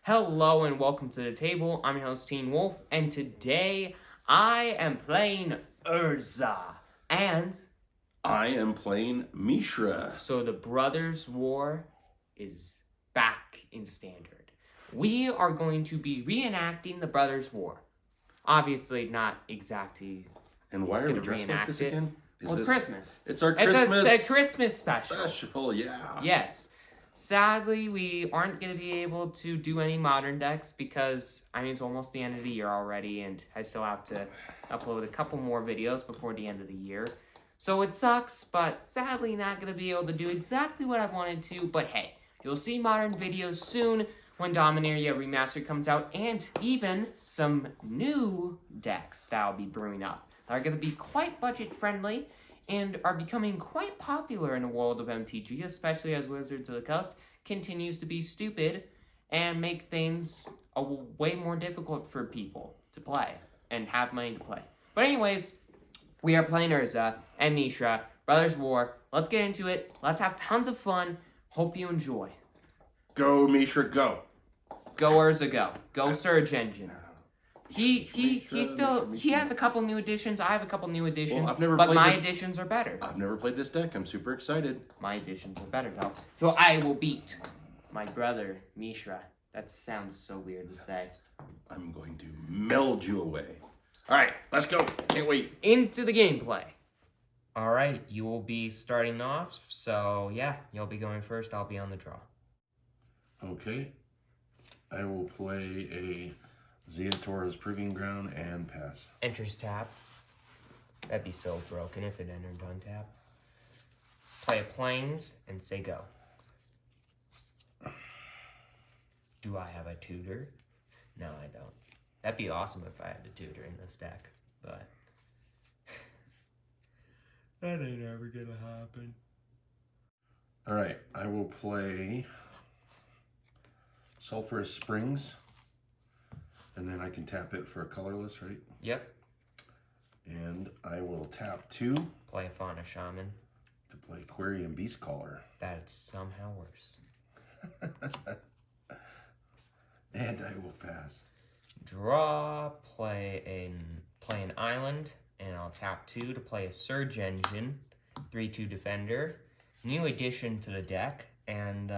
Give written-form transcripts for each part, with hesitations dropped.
Hello and welcome to the table. I'm your host Teen Wolf, and today I am playing Urza. And I am playing Mishra. so the Brothers' War is back in standard. We are going to be reenacting the Brothers' War. Obviously not exactly. And why are we dressed like this again? Well, it's Christmas. It's our Christmas. It's a Christmas special. Yeah. Yes. Sadly, we aren't going to be able to do any modern decks because, it's almost the end of the year already, and I still have to upload a couple more videos before the end of the year. So it sucks, but sadly not going to be able to do exactly what I wanted to. But hey, you'll see modern videos soon when Dominaria Remastered comes out, and even some new decks that I'll be brewing up. They're going to be quite budget-friendly and are becoming quite popular in the world of MTG, especially as Wizards of the Coast continues to be stupid and make things way more difficult for people to play and have money to play. But anyways, we are playing Urza and Mishra, Brothers' War. Let's get into it. Let's have tons of fun. Hope you enjoy. Go, Mishra, go. Go, Urza, go. Go, Surge Engine. He has a couple new additions. I have a couple new additions, I've never but played my this. additions are better. I've never played this deck. I'm super excited. My additions are better, though. So I will beat my brother, Mishra. That sounds so weird to say. I'm going to meld you away. All right, let's go. Can't wait. Into the gameplay. All right, you will be starting off. So, yeah, you'll be going first. I'll be on the draw. Okay. I will play a Zeator's Proving Ground and pass. Enters tap. That'd be so broken if it entered untapped. Play a Plains and say go. Do I have a tutor? No, I don't. That'd be awesome if I had a tutor in this deck, but that ain't ever gonna happen. All right, I will play Sulphurous Springs. And then I can tap it for a colorless, right? Yep. And I will tap 2. Play a Fauna Shaman. To play Aquarium Beast Caller. That's somehow worse. And I will pass. Draw, play an island, and I'll tap 2 to play a Surge Engine, 3/2 Defender. New addition to the deck, and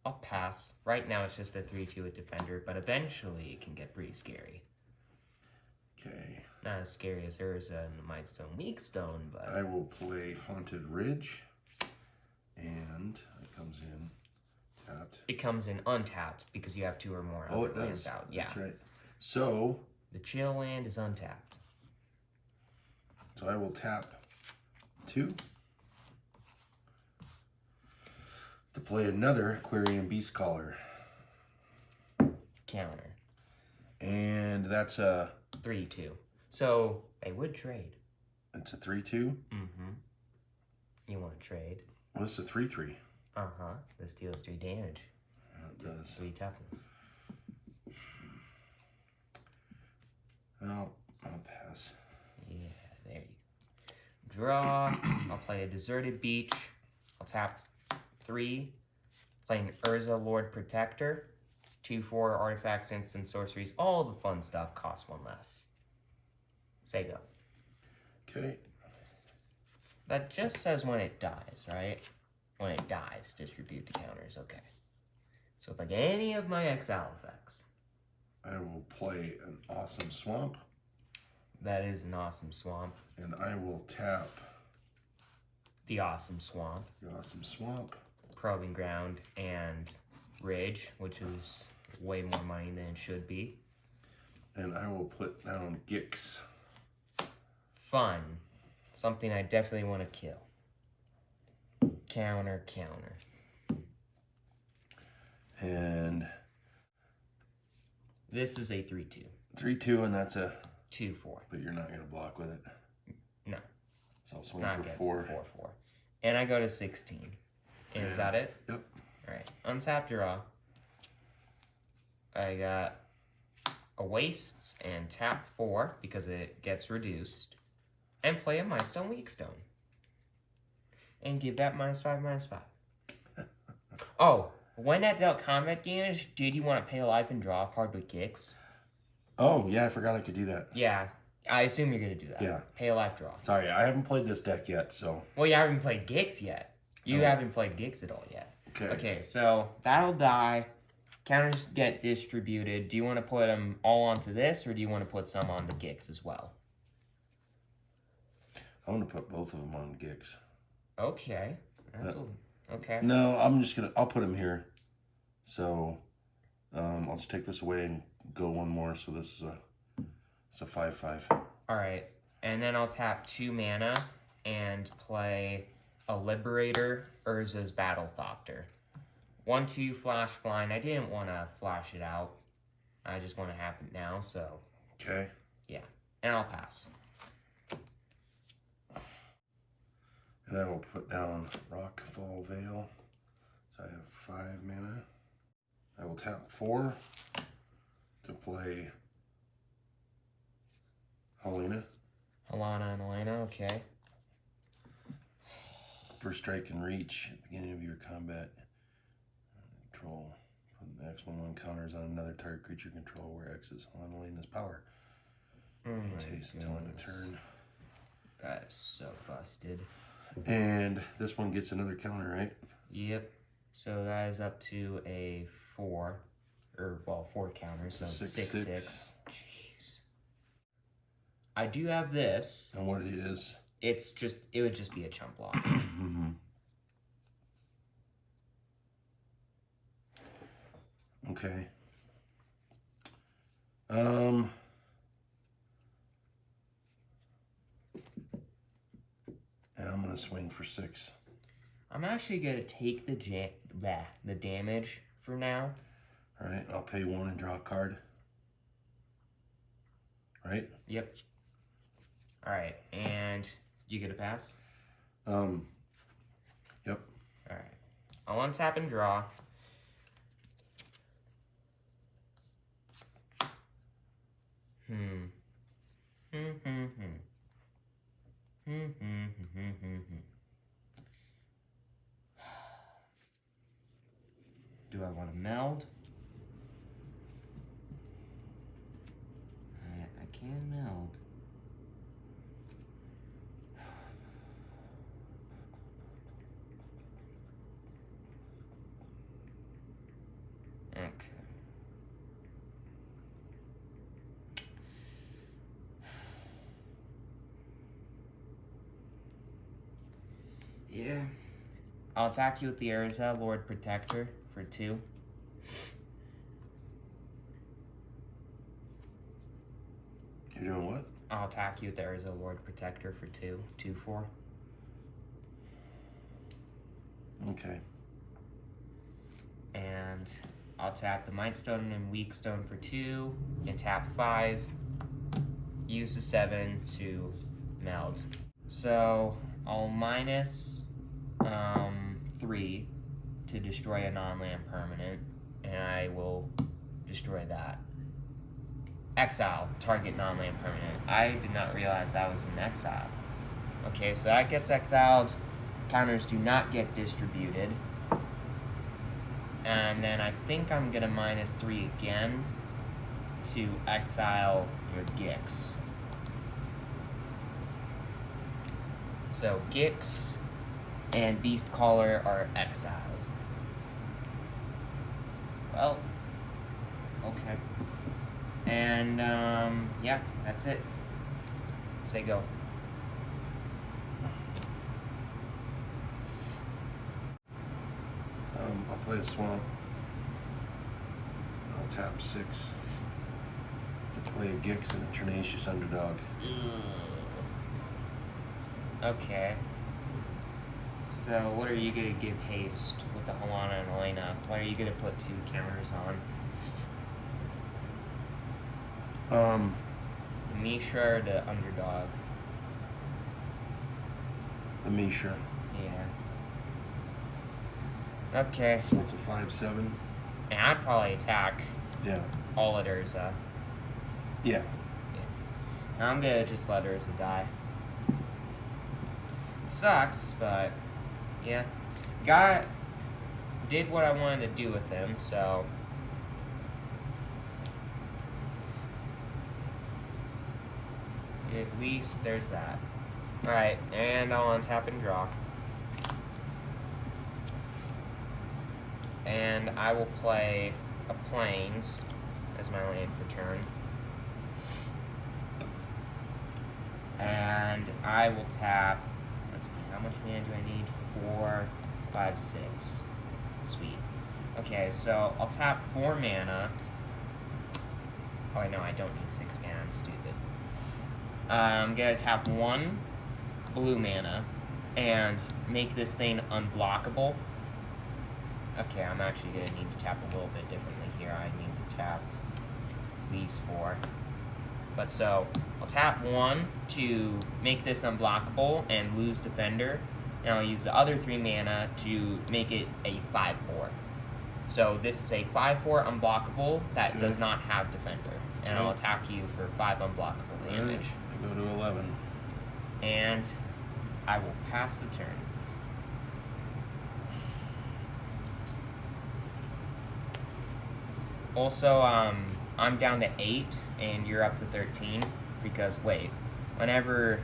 I'll pass. Right now it's just a 3/2 with Defender, but eventually it can get pretty scary. Okay. Not as scary as Urza and the Mindstone Weakstone, but I will play Haunted Ridge, and it comes in tapped. it comes in untapped because you have 2 or more Oh, other it lands does. out. Yeah. That's right. So The chill land is untapped. I will tap 2 to play another Aquarium Beast Caller. Counter. And that's a 3/2. So they would trade. it's a 3/2. Mm-hmm. You want to trade? Well, it's a 3/3. Uh-huh. This deals 3 damage. It does. 3 toughness. I'll pass. Yeah, there you go. Draw. I'll play a Deserted Beach. I'll tap 3. Playing Urza Lord Protector. 2/4 artifacts, instants, sorceries. All the fun stuff costs 1 less. Say go. Okay. That just says when it dies, right? When it dies, distribute the counters. Okay. So if I get any of my exile effects, I will play an Awesome Swamp. that is an awesome swamp. And I will tap The awesome swamp, the Awesome Swamp. Probing Ground, and Ridge, which is way more money than it should be. And I will put down Gix. Fun. Something I definitely want to kill. Counter. And This is a 3/2. 3/2, and that's a 2/4. but you're not gonna block with it. No. So I'll swing Not for against 4. the 4/4. And I go to 16. Is that it? Yep. Alright. Untap draw. I got a Wastes and tap 4 because it gets reduced. And play a Mindstone Weakstone. And give that -5/-5. Oh, When that dealt combat damage, did you want to pay a life and draw a card with Gix? Oh, yeah, I forgot I could do that. Yeah, I assume you're going to do that. Yeah. Pay a life draw. Sorry, I haven't played this deck yet, so... Well, you haven't played Gix yet. You haven't played Gix at all yet. Okay. Okay, so that'll die. Counters get distributed. Do you want to put them all onto this, or do you want to put some on the Gix as well? I want to put both of them on Gix. Okay. Okay. No, I'll put them here. So, I'll just take this away and go one more. So this is a 5/5. All right. And then I'll tap 2 mana and play a Liberator, Urza's Battle Thopter. 1/2 flash flying. I didn't want to flash it out. I just want to have it now, so. Okay. Yeah. And I'll pass. And I will put down Rockfall Veil. So I have 5 mana. I will tap 4 to play Helena. Alana and Elena, okay. First strike and reach at the beginning of your combat. Control. Put the X/1/1 counters on another target creature control where X is on Elena's power. Taste until end of turn. That is so busted. And this one gets another counter, right? Yep. So that is up to a 4. Or, well, 4 counters, so 6/6. Jeez. I do have this. And what it is? It would just be a chump block. Mm-hmm. Okay. And I'm gonna swing for 6. I'm actually gonna take the damage for now. All right, I'll pay 1 and draw a card. Right? Yep. All right, and you get a pass? Yep. All right. I'll untap and draw. Do I want to meld? I can meld. Okay. Yeah. I'll attack you with the Urza, Lord Protector, for 2. You're doing what? I'll attack you with the Urza, Lord Protector, for 2. 2/4. Okay. And I'll tap the Might Stone and Weak Stone for 2, and tap 5. Use the 7 to meld. So I'll minus 3 to destroy a non-land permanent, and I will destroy that. Exile, target non-land permanent. I did not realize that was an exile. Okay, so that gets exiled. Counters do not get distributed. And then I think I'm gonna minus 3 again to exile your Gix. So Gix and Beast Caller are exiled. Well, okay. And yeah, that's it. Say go. I'll play a Swamp. I'll tap 6 to play a Gix and a Tenacious Underdog. Okay. So what are you gonna give haste with the Helena and Elena? What are you gonna put 2 counters on? The Mishra or the Underdog? The Mishra. Yeah. Okay. So it's a 5/7. And I'd probably attack Yeah. all at Urza. Yeah. Now I'm gonna just let Urza die. It sucks, but yeah. did what I wanted to do with him, so... At least there's that. Alright, and I'll untap and draw. And I will play a Plains as my land for turn. And I will tap, let's see, how much mana do I need? 4, 5, 6. Sweet. Okay, so I'll tap 4 mana. Oh, wait, no, I don't need 6 mana, I'm stupid. I'm gonna tap 1 blue mana and make this thing unblockable. Okay, I'm actually gonna need to tap a little bit differently here. I need to tap these 4. But so, I'll tap 1 to make this unblockable and lose Defender, and I'll use the other 3 mana to make it a 5-4. So this is a 5-4 unblockable that does not have Defender, and I'll attack you for 5 unblockable damage. I go to 11. And I will pass the turn. Also, I'm down to 8, and you're up to 13, because, wait, whenever...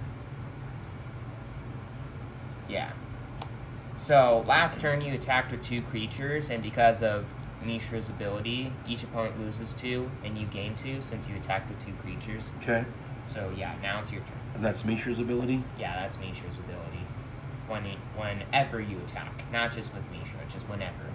Yeah. So, last turn you attacked with 2 creatures, and because of Mishra's ability, each opponent loses 2, and you gain 2, since you attacked with 2 creatures. Okay. So, yeah, now it's your turn. And that's Mishra's ability? Yeah, that's Mishra's ability. Whenever you attack, not just with Mishra, just whenever.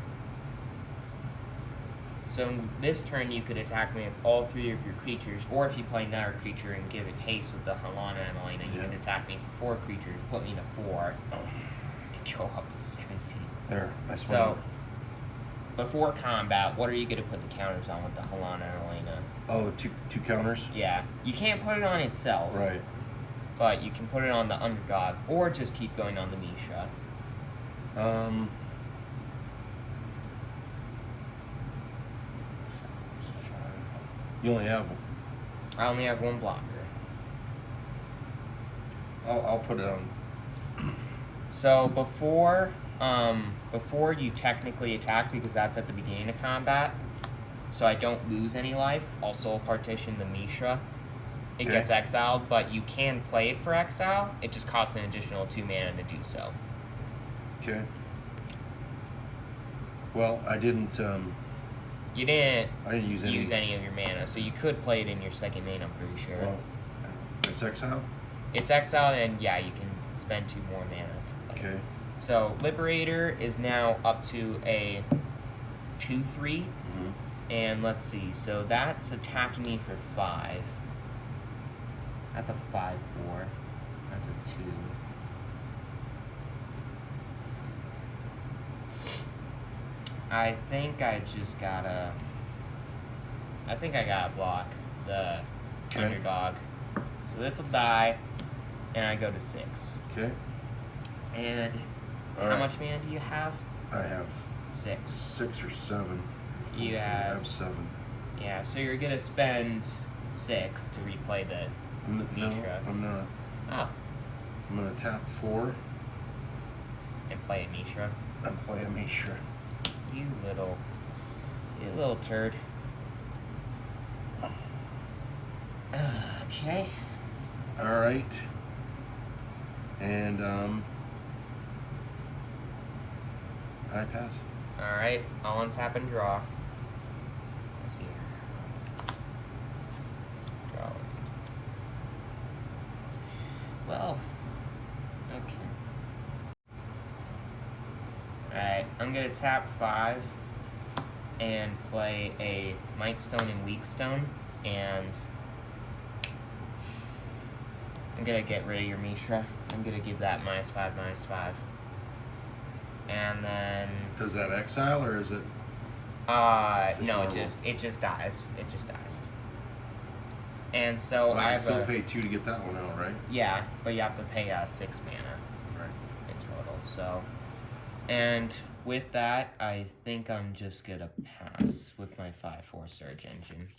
So this turn you could attack me with all 3 of your creatures, or if you play another creature and give it haste with the Halana and Elena, you can attack me for 4 creatures, put me to 4, and go up to 17. There, I swear. So, before combat, what are you going to put the counters on with the Halana and Elena? Oh, two counters? Yeah. You can't put it on itself. Right. But you can put it on the underdog, or just keep going on the Mishra. You only have... I only have 1 blocker. I'll put it on... So before you technically attack, because that's at the beginning of combat, so I don't lose any life, I'll soul partition the Mishra. It gets exiled, but you can play it for exile. It just costs an additional 2 mana to do so. Okay. Well, I didn't... You didn't use any of your mana, so you could play it in your second main, I'm pretty sure. Well, it's exile? It's exiled, and yeah, you can spend 2 more mana to play. Okay. So, Liberator is now up to a 2-3. Mm-hmm. And let's see, so that's attacking me for 5. That's a 5-4. That's a 2. I think I gotta block the underdog. So this will die, and I go to 6. Okay. And how much mana do you have? I have 6. 6 or 7. You I have... have 7. Yeah, so you're gonna spend 6 to replay the Mishra. No, I'm not. Oh. I'm gonna tap 4. And play a Mishra. And play a Mishra. You little turd. Okay. Alright. And, I pass. Alright, I'll untap and draw. Let's see. Draw. Well, okay. Alright, I'm gonna tap 5 and play a Might Stone and Weak Stone, and I'm gonna get rid of your Mishra. I'm gonna give that -5/-5. And then... Does that exile, or is it... no, it just dies. It just dies. And so I can still pay 2 to get that one out, right? Yeah, but you have to pay 6 mana. Right. In total, so... And with that, I think I'm just gonna pass with my 5-4 Surge Engine.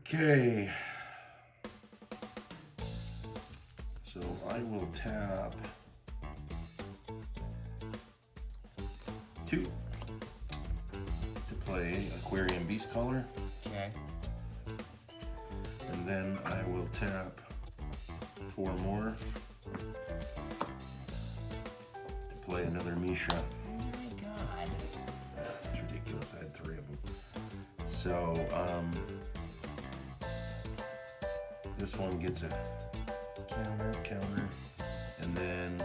Okay. So I will tap 2 to play Aquarium Beast Caller. Okay. And then I will tap 4 more to play another Mishra. Oh my god. That's ridiculous. I had 3 of them. So, this one gets a counter. And then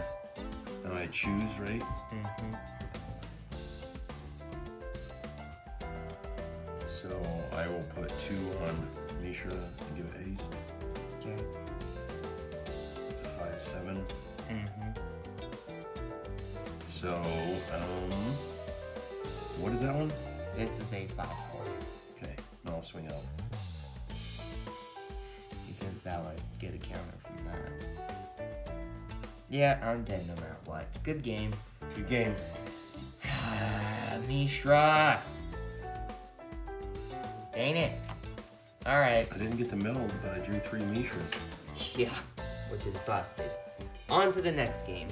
now I choose, right? Mm-hmm. So I will put 2 on Mishra and give it haste. Okay. It's a 5/7. Mm-hmm. So, what is that one? This is a 5-4. Okay, no, I'll swing out. Because that would get a counter from that. Yeah, I'm dead no matter what. Good game. Good game. Mishra. Dang it. Alright. I didn't get the medal, but I drew 3 Mishras. Yeah, which is busted. On to the next game.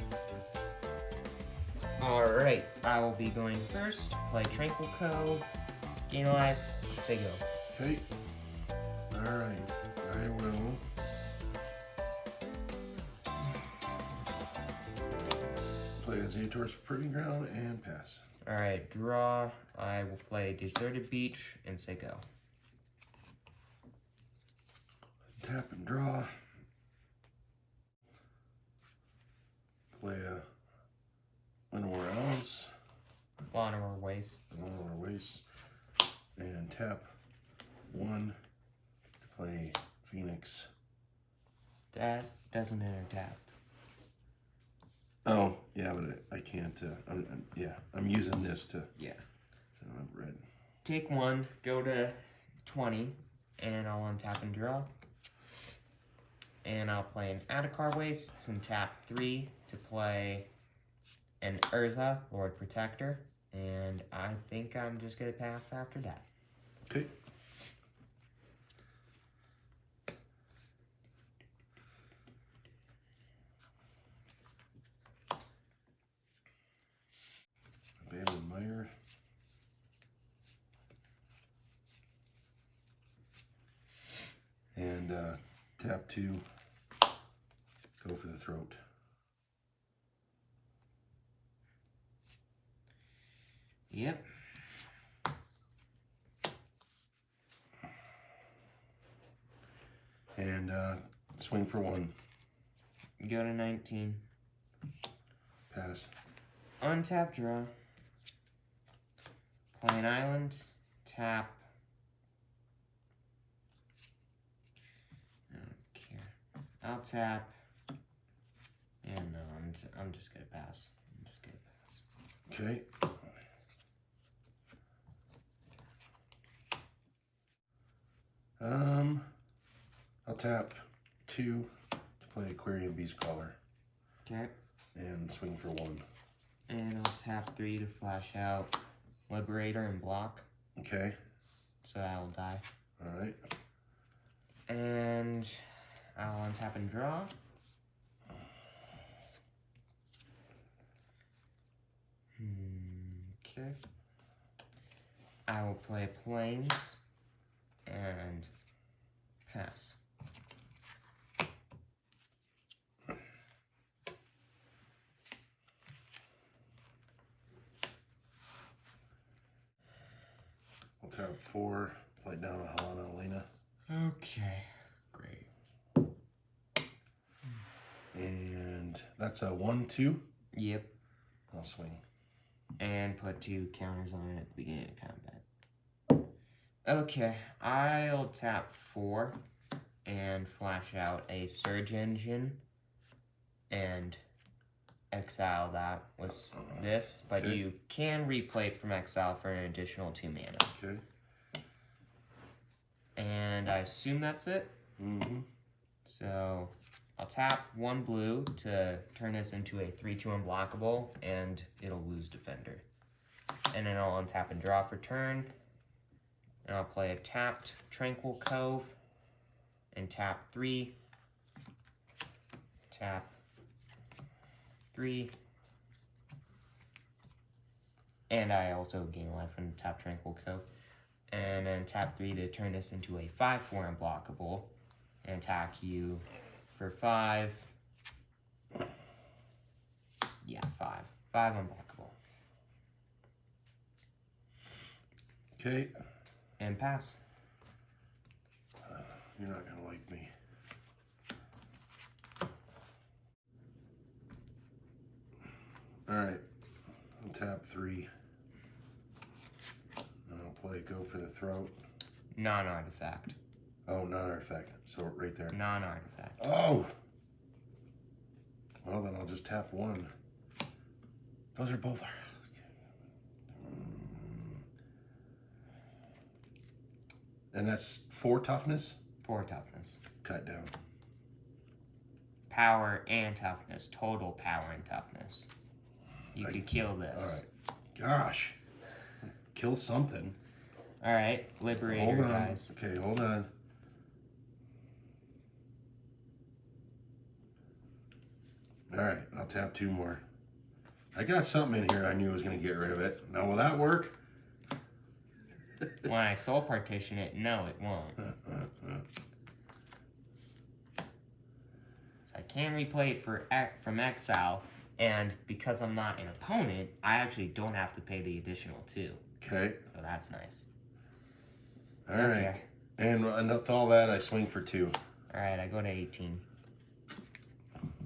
Alright, I will be going first. Play Tranquil Cove. Gain a life. Say go. Okay. Alright. I will play Azators Proving Ground and pass. Alright, draw. I will play Deserted Beach and say go. Tap and draw. Play a Llanowar Elves. Llanowar Wastes. Llanowar Wastes. And tap 1 to play Phoenix. That doesn't enter tapped. Oh, yeah, but I can't, I'm using this to, Yeah. so I don't have red. Take 1, go to 20, and I'll untap and draw. And I'll play an Adakar Wastes and tap 3 to play an Urza, Lord Protector. And I think I'm just going to pass after that. Okay. Abandoned Mire. And tap 2, go for the throat. Yep. And swing for 1. Go to 19. Pass. Untap, draw. Play an island. Tap. I don't care. I'll tap. And no, I'm just gonna pass. Okay. I'll tap 2 to play Aquarium Beast Caller. Okay. And swing for 1. And I'll tap 3 to flash out Liberator and block. Okay. So that will die. Alright. And I'll untap and draw. Okay. I will play Plains and pass. I'll tap 4, play down a Helena Elena. Okay, great. And that's a 1/2. Yep. I'll swing. And put 2 counters on it at the beginning of combat. Okay, I'll tap 4 and flash out a Surge Engine and exile that with this, but Okay. you can replay it from exile for an additional 2 mana. Okay. And I assume that's it. Mm-hmm. So I'll tap 1 blue to turn this into a 3/2 unblockable, and it'll lose Defender. And then I'll untap and draw for turn. And I'll play a tapped Tranquil Cove and tap 3. Tap 3. And I also gain life from tap Tranquil Cove. And then tap 3 to turn this into a 5/4 unblockable. And attack you for 5. Yeah, 5. 5 unblockable. Okay. And pass. You're not gonna like me. Alright. I'll tap 3. And I'll play Go for the Throat. Non-artifact. Oh, non-artifact. So right there. Non-artifact. Oh! Well, then I'll just tap 1. Those are both. And that's 4 toughness? 4 toughness. Cut down. Power and toughness. Total power and toughness. You could kill this. Alright. Gosh. Kill something. Alright. Liberator, Hold on. guys. Okay, hold on. Alright, I'll tap 2 more. I got something in here I knew was going to get rid of it. Now, will that work? When I soul partition it, no, it won't. So I can replay it from exile, and because I'm not an opponent, I actually don't have to pay the additional 2. Okay. So that's nice. Alright. Okay. And with all that, I swing for 2. Alright, I go to 18.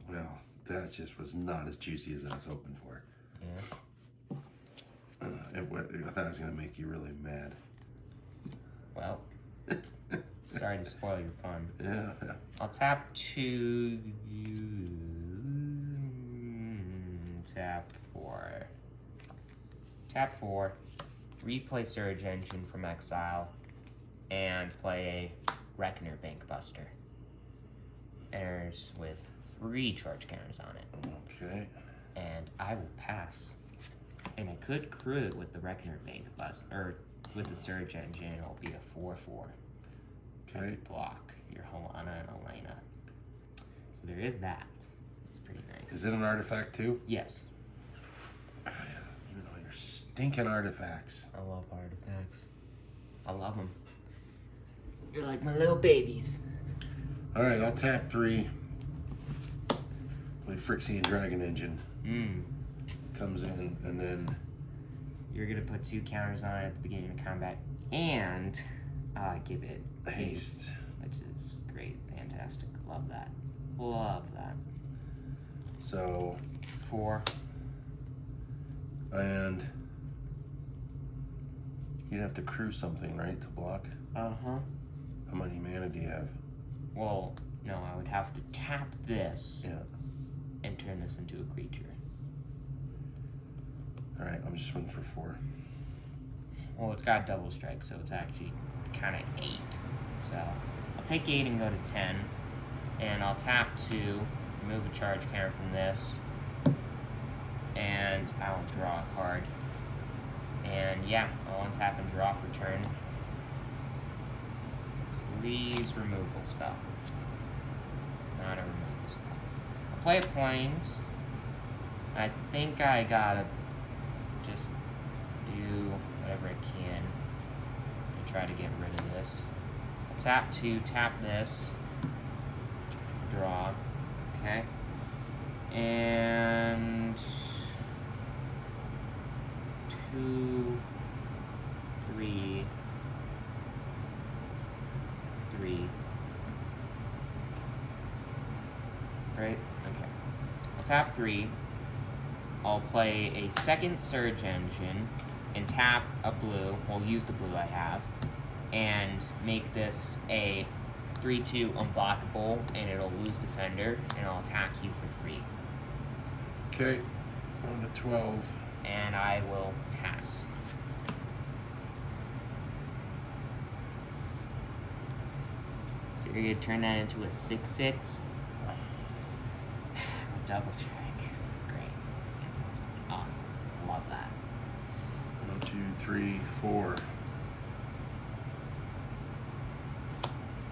Well, that just was not as juicy as I was hoping for. Yeah. I thought I was going to make you really mad. Well, sorry to spoil your fun. Yeah. I'll tap 2. Tap 4. Tap 4. Replay Surge Engine from exile. And play a Reckoner Bankbuster. Enters with 3 charge counters on it. Okay. And I will pass. And I could crew it with the Reckoner Bankbuster, or with the Surge Engine, it'll be a 4/4. Okay. I could block your Helena and Elena. So there is that. It's pretty nice. Is it an artifact too? Yes. You know your stinking artifacts. I love artifacts. I love them. You're like my little babies. All right, I'll tap 3. With Phyrexian Dragon Engine. Comes in, and then you're gonna put 2 counters on it at the beginning of combat, and give it haste, which is great, fantastic. Love that. Love that. So 4. And you'd have to crew something, right, to block? Uh-huh. How many mana do you have? Well, no, I would have to tap this and turn this into a creature. All right, I'm just swinging for 4. Well, it's got double strike, so it's actually kind of 8. So I'll take 8 and go to 10, and I'll tap 2, remove a charge counter from this, and I'll draw a card. And yeah, I'll untap and draw for turn. Please removal spell. It's not a removal spell. I'll play a Plains. I think I gotta just do whatever I can to try to get rid of this. I'll tap 2, tap this, draw, okay, and 2, 3, 3, right? Okay. I'll tap 3. I'll play a second Surge Engine and tap a blue. We'll use the blue I have and make this a 3/2 unblockable, and it'll lose Defender, and I'll attack you for 3. Okay, on to 12. And I will pass. So you're gonna turn that into a 6/6. Double strike. Great. Fantastic. Awesome. Love that. 1, 2, 3, 4.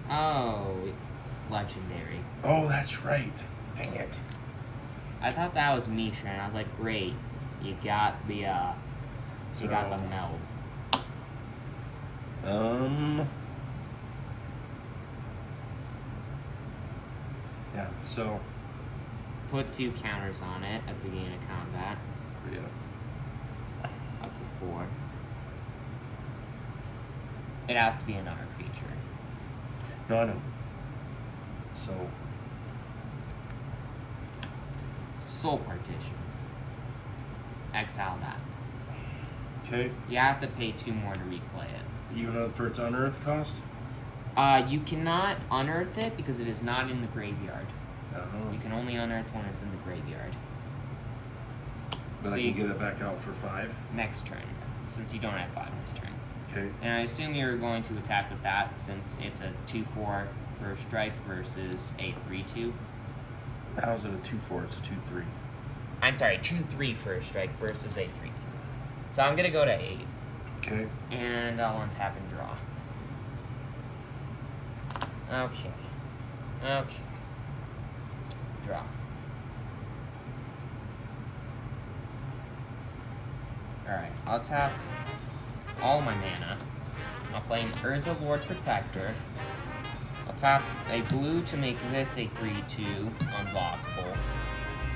Oh, legendary. Oh, that's right. Dang it. I thought that was Mishra, and I was like, great. You got the, you got the meld. Yeah, so. Put 2 counters on it at the beginning of combat. Yeah. Up to 4. It has to be another creature. No, I know. So. Soul Partition. Exile that. Okay. You have to pay 2 more to replay it. Even for its unearthed cost? You cannot unearth it because it is not in the graveyard. Uh-huh. You can only unearth when it's in the graveyard. But I can get it back out for 5? Next turn, since you don't have 5 this turn. Okay. And I assume you're going to attack with that since it's a 2/4 first strike versus a 3/2. How is it a 2/4? It's a 2/3. I'm sorry, 2/3 first strike versus a 3/2. So I'm gonna go to 8. Okay. And I'll untap and draw. Okay. Okay. Draw. Alright, I'll tap all my mana. I'll play an Urza Lord Protector. I'll tap a blue to make this a 3/2 unblockable.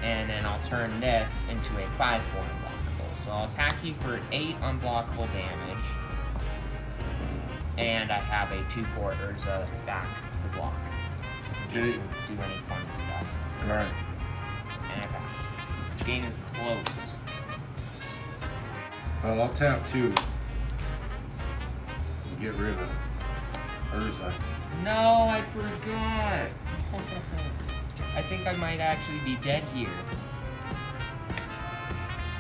And then I'll turn this into a 5/4 unblockable. So I'll attack you for 8 unblockable damage. And I have a 2/4 Urza back to block. Just in case you do any fun stuff. Alright. And I pass. This game is close. Well, I'll tap 2. And get rid of Urza. No, I forgot. I think I might actually be dead here.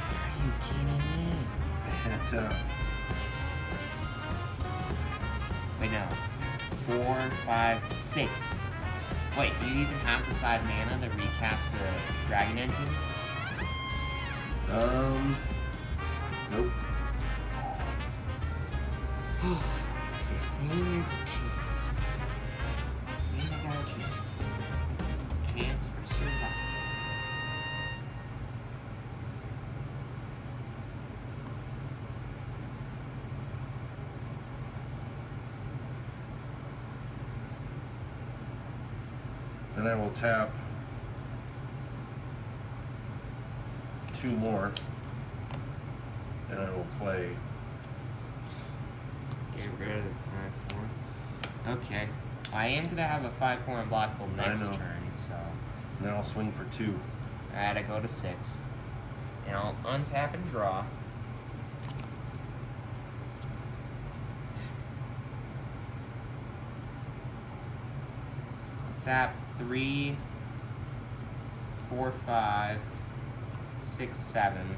Are you kidding me? And, Wait, no. 4, 5, 6. Wait, do you even have the 5 mana to recast the Dragon Engine? Nope. You're saying there's a chance. You're saying I got a chance. Chance for survival. Then I will tap 2 more. And I will play. Get rid of the 5/4. Okay. I am gonna have a 5/4 unblockable next turn, so. And then I'll swing for 2. Alright, I go to 6. And I'll untap and draw. Tap 3, 4, 5, 6, 7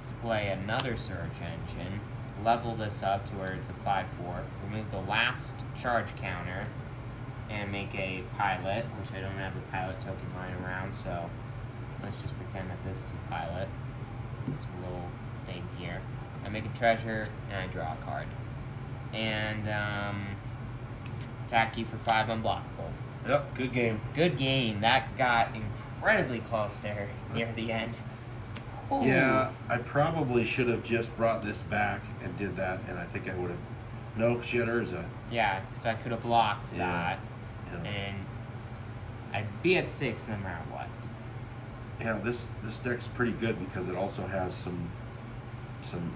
to play another Surge Engine. Level this up to where it's a 5/4. Remove the last charge counter and make a pilot, which I don't have a pilot token lying around, so let's just pretend that this is a pilot. This little thing here. I make a treasure and I draw a card. And attack you for 5 unblockable. Yep, good game. Good game. That got incredibly close there near the end. Ooh. Yeah, I probably should have just brought this back and did that, and I think I would have. No, because she had Urza. Yeah, so I could have blocked Yeah. that, Yeah. and I'd be at 6 no matter what. Yeah, this deck's pretty good because it also has some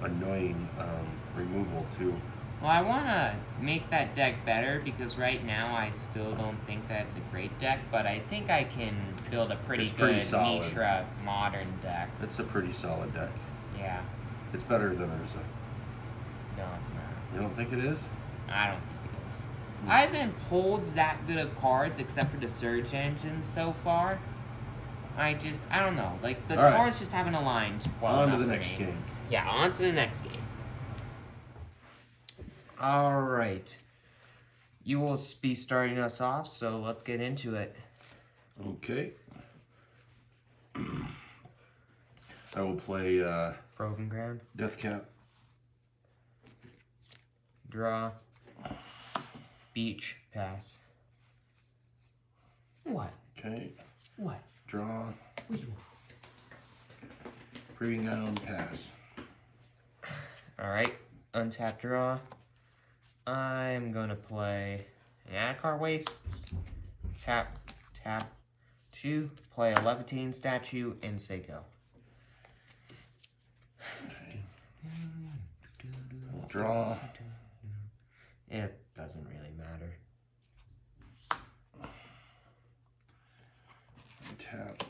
annoying removal too. Well, I want to make that deck better because right now I still don't think that it's a great deck, but I think I can build a pretty good solid. Mishra modern deck. It's a pretty solid deck. Yeah. It's better than Urza. No, it's not. You don't think it is? I don't think it is. I haven't pulled that good of cards except for the Surge Engines so far. I don't know. Like, the cards just haven't aligned well On to enough the for next me. game. Yeah, on to the next game. All right. You will be starting us off, so let's get into it. Okay. I will play Proving Ground. Death Cap. Draw. Beach. Pass. What? Okay. What? Draw. What do you want? Breathing down, pass. Alright, untap draw. I'm gonna play Anacar Wastes. Tap, 2. Play a Levitating Statue and say go. Okay. Draw. It doesn't really matter. Tap.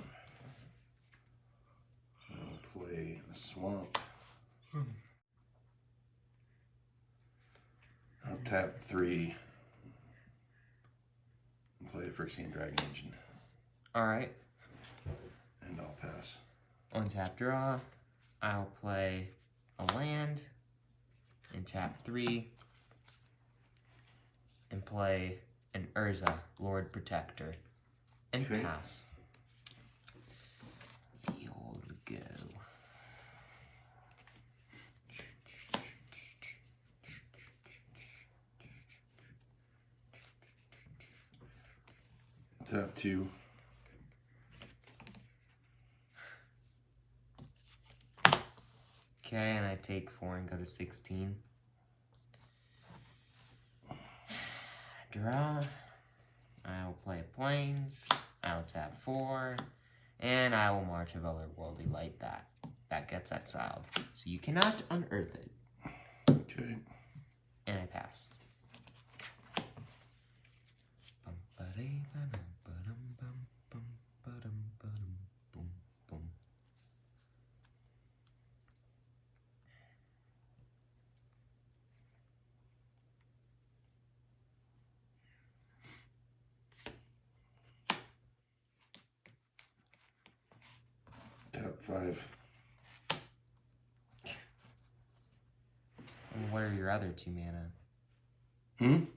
I'll play a swamp. I'll tap 3. And play a Phyrexian Dragon Engine. Alright. And I'll pass. Untap draw. I'll play a land and tap 3 and play an Urza, Lord Protector, and Okay. pass. Here we go. Tap 2. Okay, and I take 4 and go to 16. Draw. I will play Plains. I will tap 4. And I will march of Otherworldly Light that. That gets exiled. So you cannot unearth it. Okay. And I pass. Tap 5. And what are your other 2 mana?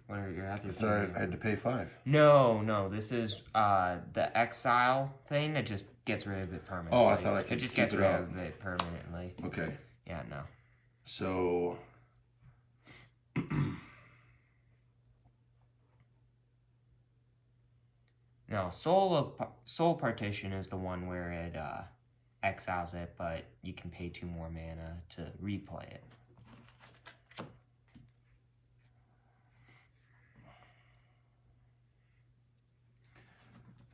What are your other 2 Sorry, mana? I had to pay 5. No, this is the exile thing. It just gets rid of it permanently. Oh, I thought I could It just keep gets it rid out. of it permanently. Okay. Yeah, no. So No, Soul Partition is the one where it exiles it, but you can pay 2 more mana to replay it.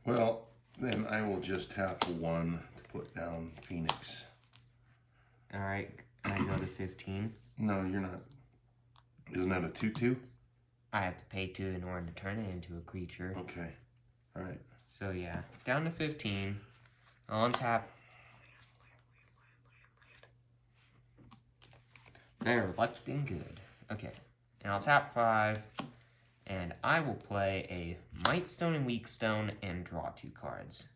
well, then I will just tap 1 to put down Phoenix. Alright, I go to 15. No, you're not. Isn't that a 2/2? I have to pay 2 in order to turn it into a creature. Okay. All right. So yeah, down to 15. I'll untap. They're looking good. Okay, and I'll tap 5. And I will play a Mightstone and Weakstone and draw 2 cards.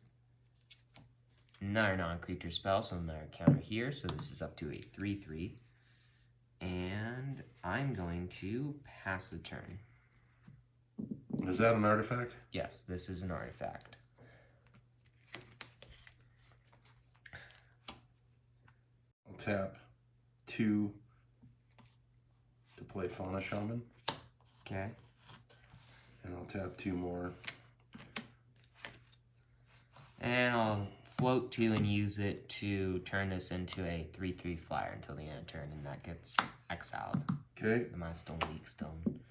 Another non-creature spell, so another counter here. So this is up to a 3/3. And I'm going to pass the turn. Is that an artifact? Yes, this is an artifact. I'll tap 2 to play Fauna Shaman. Okay. And I'll tap 2 more. And I'll float 2 and use it to turn this into a 3/3 flyer until the end of turn, and that gets exiled. Okay. The Mightstone, Weakstone.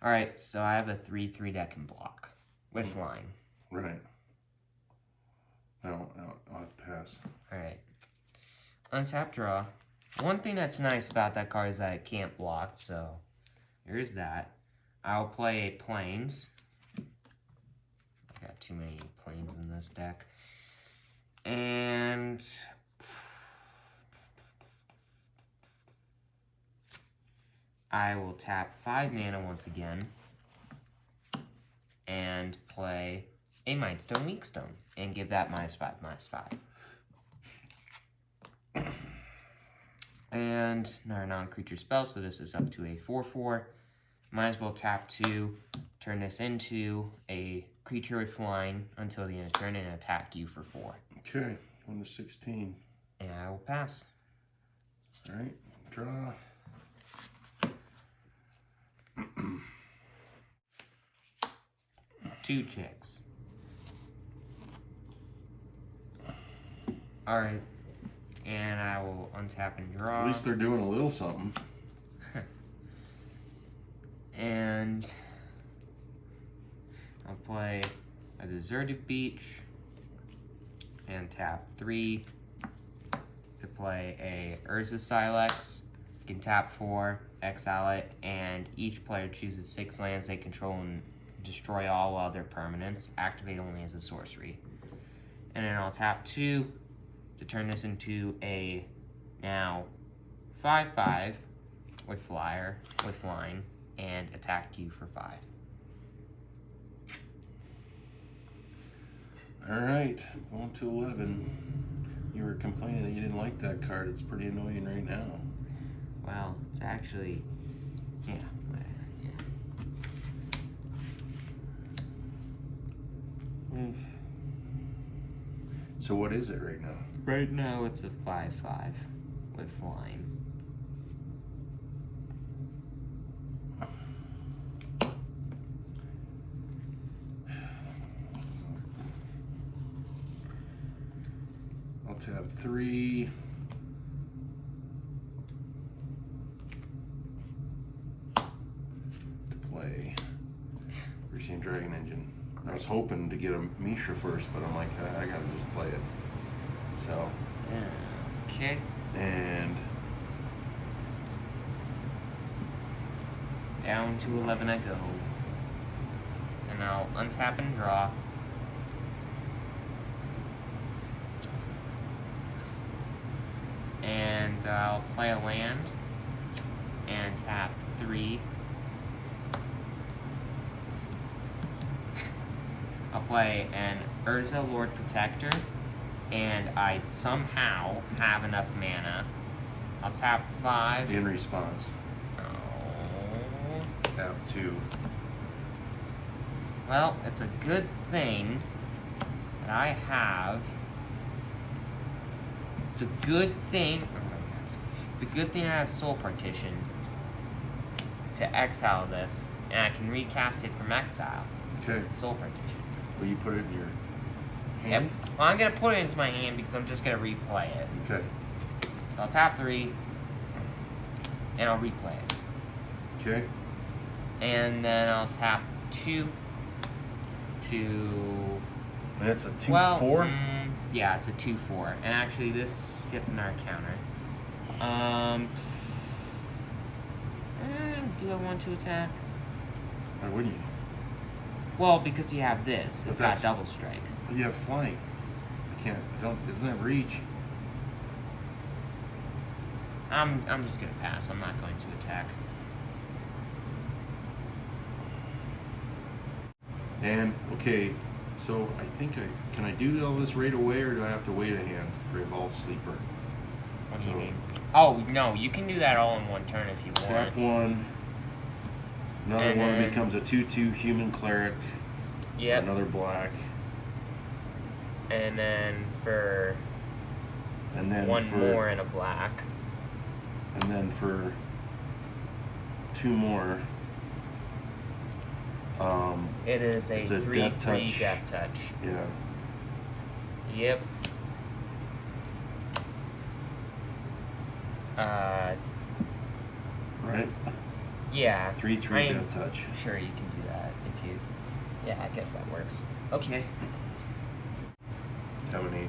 Alright, so I have a 3/3 that can block with flying. Right. No, I'll have to pass. Alright. Untap draw. One thing that's nice about that card is that it can't block, so here's that. I'll play Plains. I got too many Plains in this deck. And I will tap 5 mana once again and play a Mightstone, Weakstone and give that -5/-5. And another non-creature spell, so this is up to a 4/4. Might as well tap 2, turn this into a creature with flying until the end of turn and attack you for 4. Okay. 1 to 16. And I will pass. All right. Draw. Two checks. Alright. And I will untap and draw. At least they're doing a little something. And I'll play a deserted beach and tap 3 to play a Urza Silex. You can tap 4, exile it, and each player chooses 6 lands they control and destroy all other permanents. Activate only as a sorcery. And then I'll tap 2 to turn this into a now 5/5 with flying, and attack you for 5. Alright, going to 11. You were complaining that you didn't like that card. It's pretty annoying right now. Well, it's actually, yeah. So what is it right now? Right now it's a 5/5 with flying. I'll tab 3. To play Machine Dragon Engine. I was hoping to get a Mishra first, but I'm like, I gotta just play it. So. Okay. And. Down to 11 I go. And I'll untap and draw. And I'll play a land and tap 3. I'll play an Urza Lord Protector, and I somehow have enough mana. I'll tap 5. In response. Oh. Tap 2. Well, it's a good thing that I have. It's a good thing. Oh my God. It's a good thing I have Soul Partition to exile this, and I can recast it from exile. Okay. It's Soul Partition. Will you put it in your Yep. hand? Well, I'm gonna put it into my hand because I'm just gonna replay it. Okay. So I'll tap 3, and I'll replay it. Okay. And then I'll tap 2 to. And it's a 2/4? Well, yeah, it's a 2/4. And actually, this gets another counter. Do I want to attack? Why wouldn't you? Well, because you have this. But It's got double strike. You have flying. Isn't that reach? I'm just gonna pass. I'm not going to attack. And, okay, so I think can I do all this right away, or do I have to wait a hand for Evolved Sleeper? What do you mean? Oh, no, you can do that all in one turn if you want. Tap 1. Another And one then- becomes a 2/2 Human Cleric. Yep. Another black. And then for And then one for, more and a black. And then for 2 more, It is a it's a 3/3 Death Touch. Death Touch. Yeah. Yep. Right? Yeah. 3/3 I mean, Death Touch. Sure, you can do that if you. Yeah, I guess that works. Okay. How many?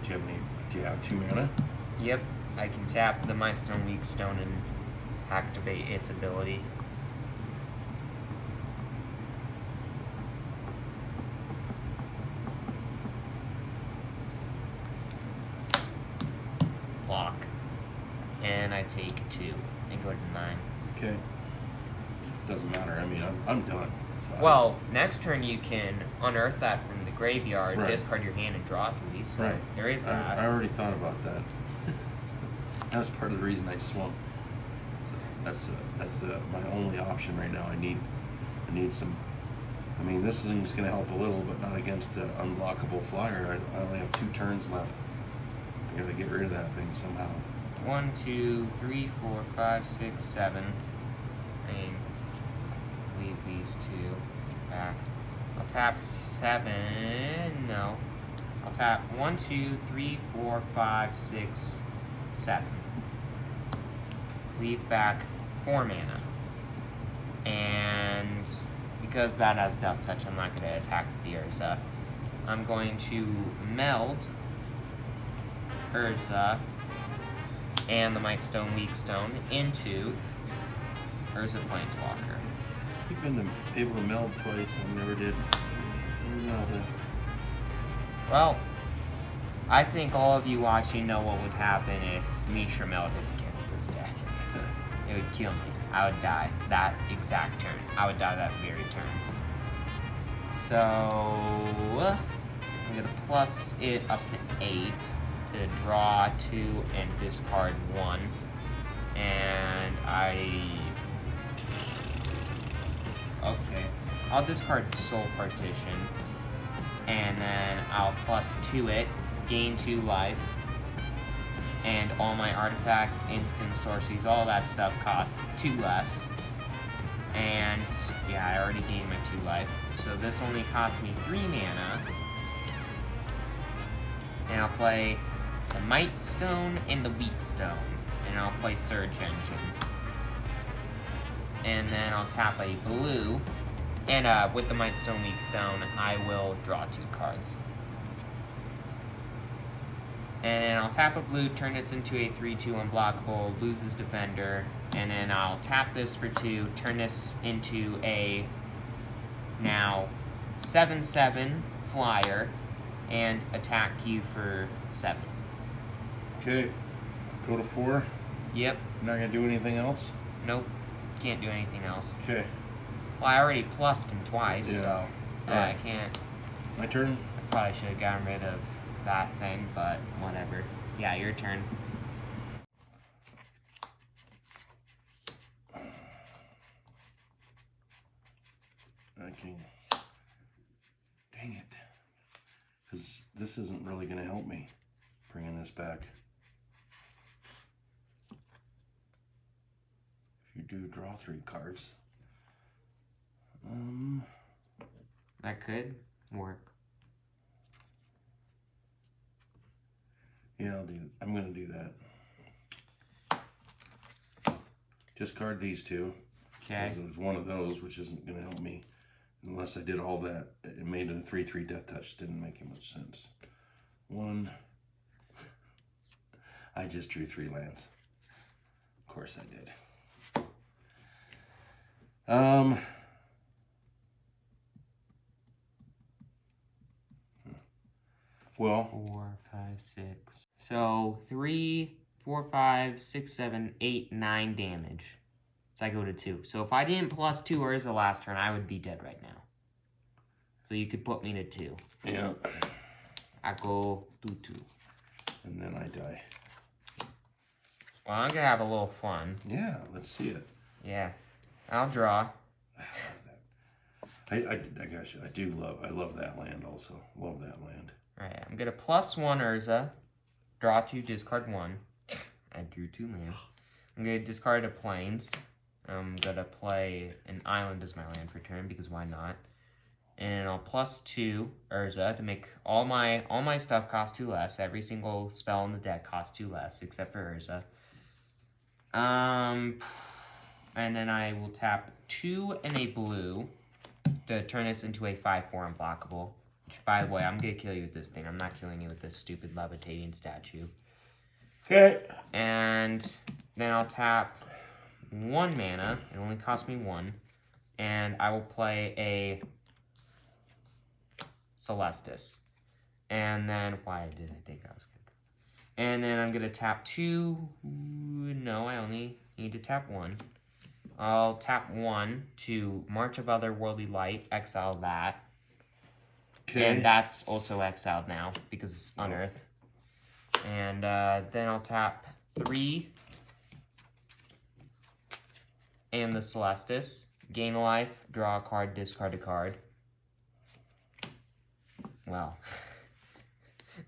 Do you have 2 mana? Yep. I can tap the Mindstone Weak Stone and activate its ability. Block. And I take 2 and go to 9. Okay. Doesn't matter. I mean, I'm done. So Well, next turn you can unearth that from the graveyard, Right. discard your hand, and draw 3. So Right. there is that. I already thought about that. That was part of the reason I swung. So that's my only option right now. I need some. I mean, this thing's going to help a little, but not against the unblockable flyer. I only have 2 turns left. I got to get rid of that thing somehow. 1, 2, 3, 4, 5, 6, 7. I mean, leave these 2 back. I'll tap 7. No. I'll tap 1, 2, 3, 4, 5, 6, 7. Leave back 4 mana. And because that has Death Touch, I'm not going to attack the Urza. I'm going to meld Urza and the Might Stone Weak Stone into Urza Planeswalker. You've been able to meld twice and never did. Melted. Well, I think all of you watching know what would happen if Mishra melded against this deck. It would kill me. I would die that exact turn. I would die that very turn. So I'm gonna plus it up to 8 to draw 2 and discard 1. And okay, I'll discard Soul Partition, and then I'll plus 2 it, gain 2 life, and all my artifacts, instant sorceries, all that stuff costs 2 less. And yeah, I already gained my 2 life, so this only costs me 3 mana. And I'll play the Might Stone and the Weak Stone, and I'll play Surge Engine. And then I'll tap a blue, and with the Might Stone, Weak Stone, I will draw 2 cards. And then I'll tap a blue, turn this into a 3/2 unblockable, loses defender, and then I'll tap this for 2, turn this into a now 7/7 flyer, and attack you for 7. Okay. Go to 4. Yep. You're not gonna do anything else? Nope. Can't do anything else. Okay. Well, I already plussed him twice, Yeah. so Alright. I can't. My turn? I probably should have gotten rid of that thing, but whatever. Yeah, your turn. Okay. Dang it. Because this isn't really going to help me bringing this back. If you do draw 3 cards. That could work. Yeah, I'm going to do that. Discard these 2. Okay. There's one of those, which isn't going to help me. Unless I did all that. It made it a 3/3 death touch. Didn't make much sense. 1. I just drew 3 lands. Of course I did. Well, 4, 5, 6. So 3, 4, 5, 6, 7, 8, 9 damage. So I go to 2. So if I didn't plus 2 Urza last turn, I would be dead right now. So you could put me to 2. yeah. I go 2. And then I die. Well, I'm gonna have a little fun. Yeah, let's see it. Yeah. I'll draw. I gosh, I love that land also. Love that land. Alright, I'm gonna plus 1 Urza. Draw 2, discard 1. I drew 2 lands. I'm gonna discard a plains. I'm gonna play an island as my land for turn because why not? And I'll plus 2 Urza to make all my stuff cost 2 less. Every single spell in the deck costs 2 less, except for Urza. And then I will tap 2 and a blue to turn this into a 5/4 unblockable. Which, by the way, I'm gonna kill you with this thing. I'm not killing you with this stupid levitating statue. Okay. And then I'll tap 1 mana. It only costs me 1. And I will play a Celestis. And then, why did I think I was good? And then I'm going to tap 2. No, I only need to tap 1. I'll tap 1 to March of Otherworldly Light, exile that. Okay. And that's also exiled now because it's unearthed. And then I'll tap 3 and the Celestis. Gain a life, draw a card, discard a card. Well,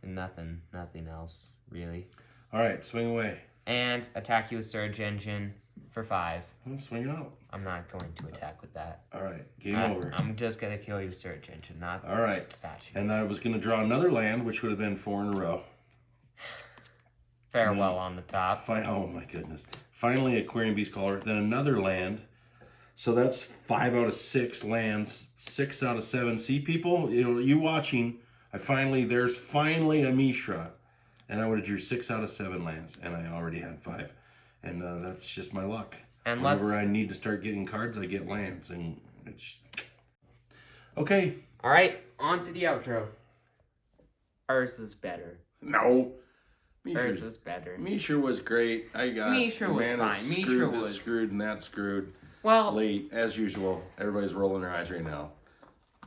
nothing else, really. All right, swing away. And attack you with Surge Engine. for 5. Swing out. I'm not going to attack with that. All right, game over. I'm just going to kill your search engine, not All right. statue. And I was going to draw another land, which would have been 4 in a row. Farewell on the top. Oh my goodness. Finally, Aquarium Beast Caller. Then another land. So that's 5 out of 6 lands. 6 out of 7. See, people, you watching, there's finally a Mishra. And I would have drew 6 out of 7 lands. And I already had 5. And that's just my luck. And whenever I need to start getting cards, I get lands. And it's... Okay. All right, on to the outro. Urza's better. No. Urza's better. Mishra was great. Mishra was fine. Mishra was screwed and that screwed. Well, late as usual. Everybody's rolling their eyes right now.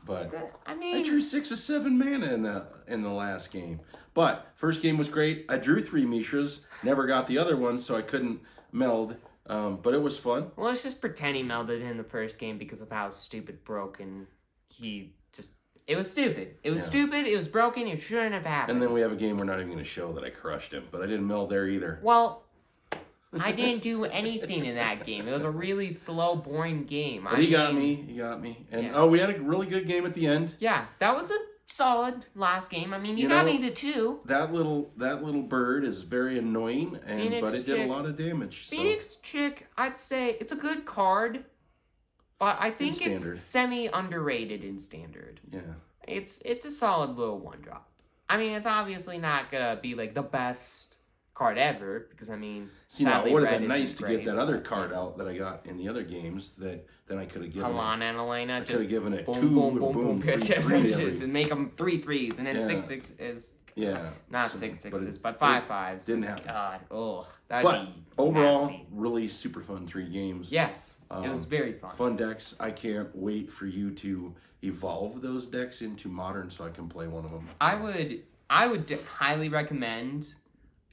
But I drew 6 or 7 mana in the last game. But first game was great. I drew 3 Mishras. Never got the other one, so I couldn't meld. But it was fun. Well, let's just pretend he melded in the first game because of how stupid broken he just. It was stupid. It was stupid. It was broken. It shouldn't have happened. And then we have a game we're not even going to show that I crushed him. But I didn't meld there either. Well, I didn't do anything in that game. It was a really slow, boring game. But he got me. He got me. And we had a really good game at the end. Yeah, that was a solid last game. I mean, you got me the 2. That little bird is very annoying, but it did a lot of damage. Phoenix Chick, I'd say it's a good card. But I think it's semi-underrated in Standard. Yeah. It's a solid little 1-drop. I mean, it's obviously not going to be, like, the best card ever, because, I mean... See, now, it would have been nice to get that other card out that I got in the other games that then I could have given Alana and Elena. I could have given it boom, 2 boom, boom, boom, pitches and make them 3/3s, and then 6/6 is... Yeah. Not 6/6s, but 5/5s. Didn't happen. God, but overall, nasty. really super fun 3 games. Yes, it was very fun. Fun decks. I can't wait for you to evolve those decks into Modern so I can play one of them. I would highly recommend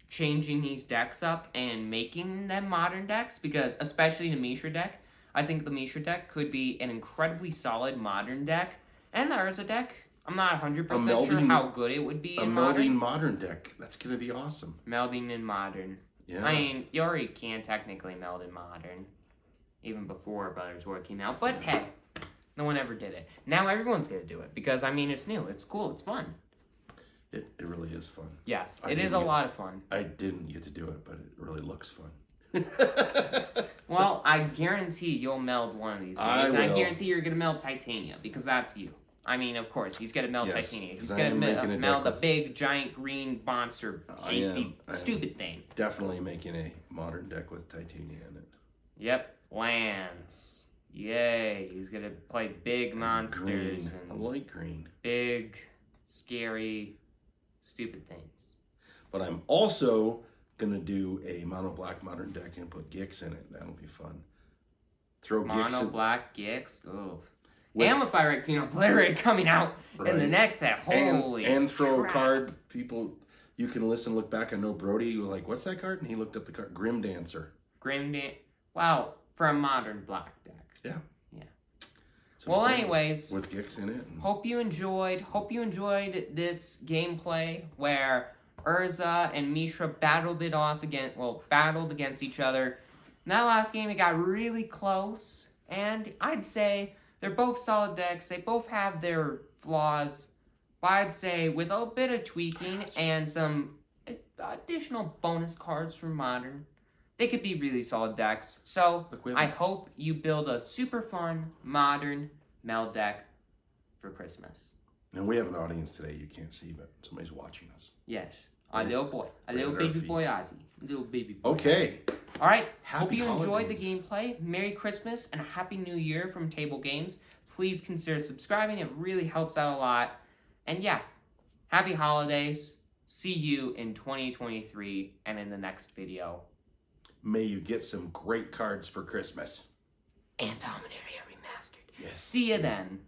changing these decks up and making them Modern decks, because especially the Mishra deck, I think the Mishra deck could be an incredibly solid Modern deck, and the Urza deck. I'm not 100% sure how good it would be in Modern. A melding Modern deck. That's going to be awesome. Melding in Modern. Yeah. I mean, you already can technically meld in Modern, even before Brothers War came out, but hey, no one ever did it. Now everyone's going to do it, because, I mean, it's new, it's cool, it's fun. It really is fun. Yes, it is a lot of fun. I didn't get to do it, but it really looks fun. Well, I guarantee you'll meld one of these days. I guarantee you're going to meld Titania, because that's you. I mean, of course, he's going to meld Titania. He's going to meld a big, giant, green monster, pasty, stupid thing. Definitely making a Modern deck with Titania in it. Yep, lands. Yay, he's going to play big monsters. I like green. Big, scary, stupid things. But I'm also going to do a mono black Modern deck and put Gix in it. That'll be fun. Throw Gix Mono black Gix? Ugh. Amplify Rex, Obliterate coming out in the next set. Holy And throw crap. a card. People, you can listen, look back. I know Brody, you were like, what's that card? And he looked up the card. Grim Dancer. Wow, for a Modern black deck. Yeah. Yeah. So well, anyways. With Gix in it. Hope you enjoyed this gameplay where Urza and Mishra battled against each other. In that last game, it got really close. And I'd say they're both solid decks. They both have their flaws. But I'd say with a bit of tweaking and some additional bonus cards from Modern, they could be really solid decks. So I hope you build a super fun Modern meld deck for Christmas. And we have an audience today you can't see, but somebody's watching us. Yes. A little boy. A little baby boy Ozzy. Little baby boy. Okay. All right. Hope Happy you enjoyed the holidays. gameplay. Merry Christmas and a Happy New Year from Table Games. Please consider subscribing. It really helps out a lot. And yeah, happy holidays. See you in 2023 and in the next video. May you get some great cards for Christmas. And Dominaria Remastered. Yes. See you then.